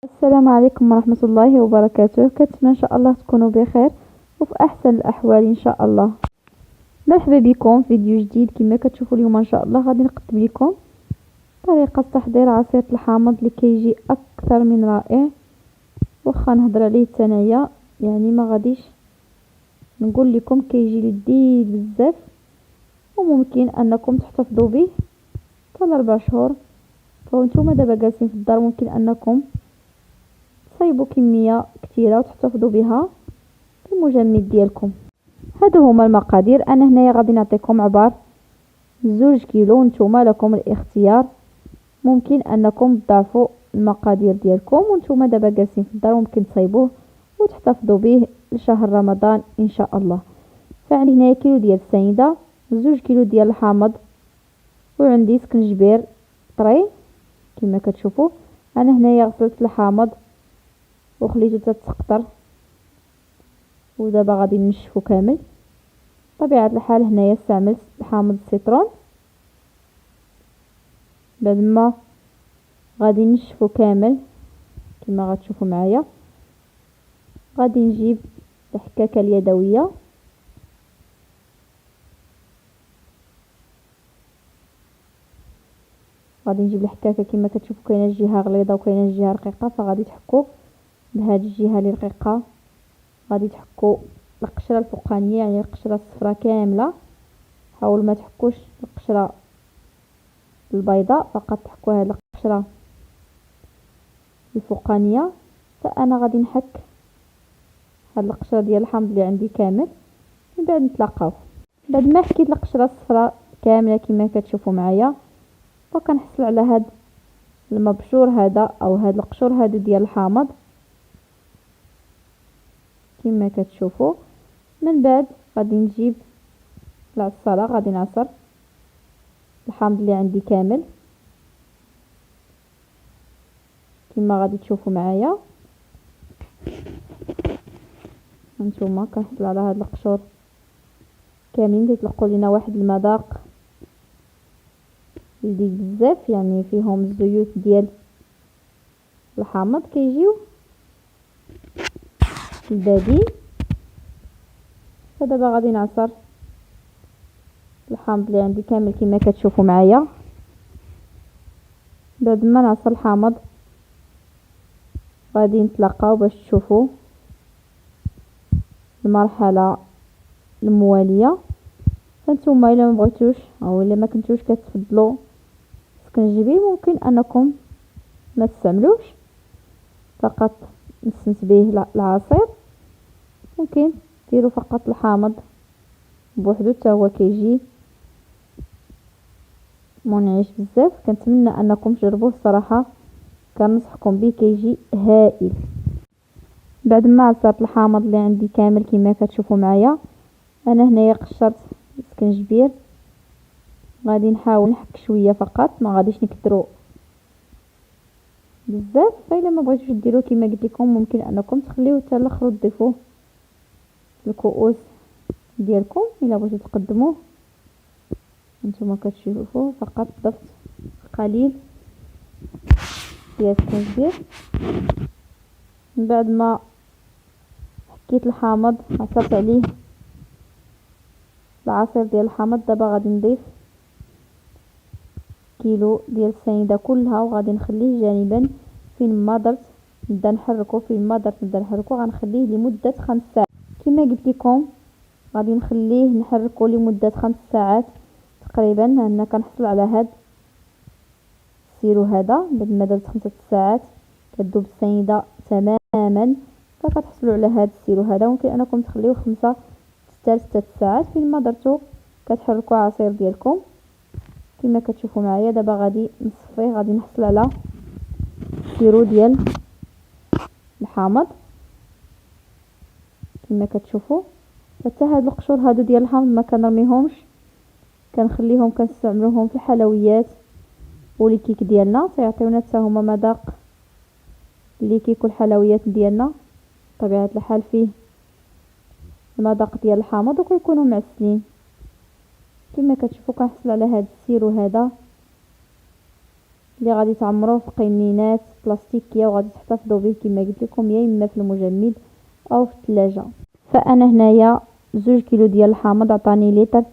السلام عليكم ورحمة الله وبركاته. كنتمنى ان شاء الله تكونوا بخير وفي احسن الاحوال ان شاء الله. مرحبا بكم في فيديو جديد. كما كتشوفوا اليوم ان شاء الله غادي نقدم لكم طريقة تحضير عصير الحامض اللي كيجي اكثر من رائع. واخا نهضر عليه تنايا يعني ما غاديش نقول لكم كيجي لذيذ بزاف، وممكن انكم تحتفظوا به حتى 4 شهور. فانتم دابا جالسين في الدار ممكن انكم تصايبوا كميه كثيره وتحتفظوا بها في المجمد ديالكم. هادو هما المقادير. انا هنايا غادي نعطيكم عبار 2 كيلو، نتوما لكم الاختيار، ممكن انكم تضاعفوا المقادير ديالكم وانتم دابا جالسين في الدار ممكن تصايبوه وتحتفظوا به لشهر رمضان ان شاء الله. فعندي هنايا كيلو ديال السنيده، 2 كيلو ديال الحامض، وعندي سكنجبير طري كما كتشوفوا. انا هنايا غسلت الحامض وخليته تتسقطر ودابا غادي نشفو كامل. بطبيعه الحال هنايا استعملت حامض السيترون. بعد ما غادي نشفو كامل كما غتشوفوا معايا، غادي نجيب الحكاكه اليدويه غادي نجيب الحكاكه كما كتشوفوا، كاينه الجهه غليظه وكاينه الجهه رقيقه، فغادي تحكوا بهذه الجهه اللي رقيقه، غادي تحكوا القشره الفوقانيه يعني القشره الصفراء كامله. حاولوا ما تحكوش القشره البيضاء، فقط تحكوا هذه القشره الفوقانيه. فانا غادي نحك هاد القشره ديال الحامض اللي عندي كامل، من بعد نتلاقاو. بعد ما حكيت القشره الصفراء كامله كما كتشوفوا معايا، وكنحصل على هاد المبشور هذا او هاد القشور هادو ديال الحامض كما كتشوفوا. من بعد غادي نجيب العصاره، غادي نعصر الحامض اللي عندي كامل كما غادي تشوفوا معايا. هانتوما كنحصل على هاد القشور كاملين كيطلقوا لينا واحد المذاق لذيذ بزاف، يعني فيهم الزيوت ديال الحامض كيجيو البديل. فدابا غادي نعصر الحامض اللي عندي كامل كما كتشوفوا معايا. بعد ما نعصر الحامض غادي نتلاقاو باش تشوفوا المرحله المواليه. فانتوما الا ما بغيتوش او الا ما كنتوش كتفضلوا السكنجبير ممكن انكم ما تستعملوش، فقط نستنس به العصير. ممكن ديروا فقط الحامض بوحدو حتى هو كيجي منعش بزاف. كنتمنى انكم تجربوه الصراحه، كنصحكم به كيجي هائل. بعد ما عصرت الحامض اللي عندي كامل كما كتشوفوا معايا، انا هنايا قشرت السكنجبير. غادي نحاول نحك شويه فقط، ما غاديش نكثروا بزاف. فإلا ما بغيتوش ديروه كما قلت لكم ممكن انكم تخليوه حتى الاخر وتضيفوه الكؤوس ديالكم الا بغيتو تقدموه. نتوما كتشوفوا فقط ضفت قليل ديال السكنجبير. من بعد ما حكيت الحامض عصرت عليه العصير ديال الحامض، دابا غادي نضيف كيلو ديال السنيده كلها وغادي نخليه جانبا. فين ما درت نبدا نحركو، فين ما درت نبدا نحركو، غنخليه لمده 5 ساعات كما قلت لكم. غادي نخليه نحركو لمده 5 ساعات تقريبا. انا كنحصل على هاد السيرو هذا بعد ما درت 5 ساعات كتذوب السنيده تماما، فكتحصلوا على هاد السيرو هذا. ممكن انكم تخليوه 5 حتى 6 ساعات. فين ما درتو كتحركوا عصير ديالكم كما كتشوفوا معايا. دابا غادي نصفيه، غادي نحصل على السيرو ديال الحامض كما كتشوفوا. حتى هاد القشور هادو ديال الحامض ما كنرميهمش، كنخليهم كنستعملوهم في الحلويات ولي كيك ديالنا، سيعطيونا حتى هما مذاق لي كيك والحلويات ديالنا. بطبيعه الحال فيه المذاق ديال الحامض وكيكونوا معسلين كما كتشوفوا. كنحصل على هاد السيرو هذا اللي غادي تعمروه في قنينات بلاستيكيه وغادي تحتفظوا به كما قلت لكم، يا اما في المجمد او في الثلاجه. فانا هنايا 2 كيلو ديال الحامض عطاني لتر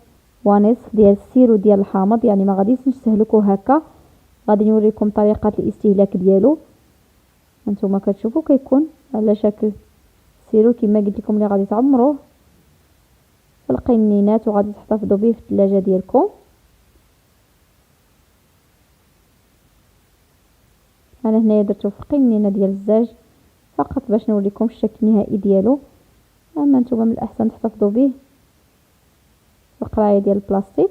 ونصف ديال السيرو ديال الحامض، يعني ما غاديش نستهلكو هكا، غادي نوريكم طريقه الاستهلاك ديالو. هانتوما كتشوفوا كيكون على شكل سيرو كما قلت لكم، اللي غادي تعمروه في القنينات وغادي تحتفظوا به في الثلاجه ديالكم. انا هنايا درتو في قنينه ديال الزاج فقط باش نوريكم الشكل النهائي ديالو. اما نتوما من الاحسن تحتفظوا به في القرايه ديال البلاستيك.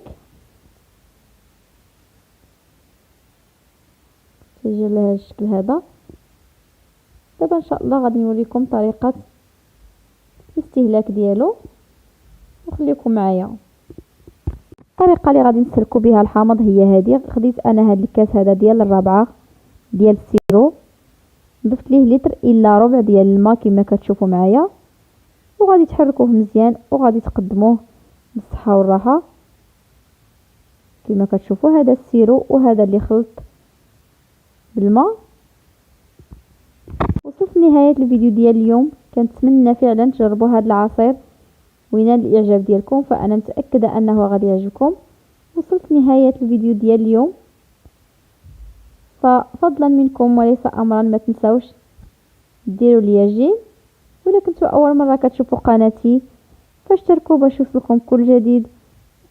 تيجي لهذا الشكل هذا. دابا ان شاء الله غادي نوريكم طريقه الاستهلاك ديالو، وخليكم معايا. الطريقه اللي غادي نسلكوا بها الحامض هي هذه. خديت انا هذا الكاس هذا ديال الرابعه ديال السيرو، ضفت ليه لتر الا ربع ديال الماء كما كتشوفوا معايا، وغادي تحركوه مزيان وغادي تقدموه بالصحه والراحه. كما كتشوفوا هذا السيرو وهذا اللي خلط بالماء. وصلت لنهايه الفيديو ديال اليوم، كنتمنى فعلا تجربوا هذا العصير وينال الاعجاب ديالكم، فانا متاكده انه غادي يعجبكم. وصلت لنهايه الفيديو ديال اليوم، ففضلا منكم وليس امرا ما تنسوش ديروا لي جيم، ولا كنتوا اول مره كتشوفوا قناتي فاشتركوا باش يوصلكم كل جديد.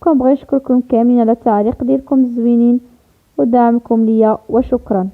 وكنبغي نشكركم كاملين على التعليق ديالكم الزوينين ودعمكم ليا، وشكرا.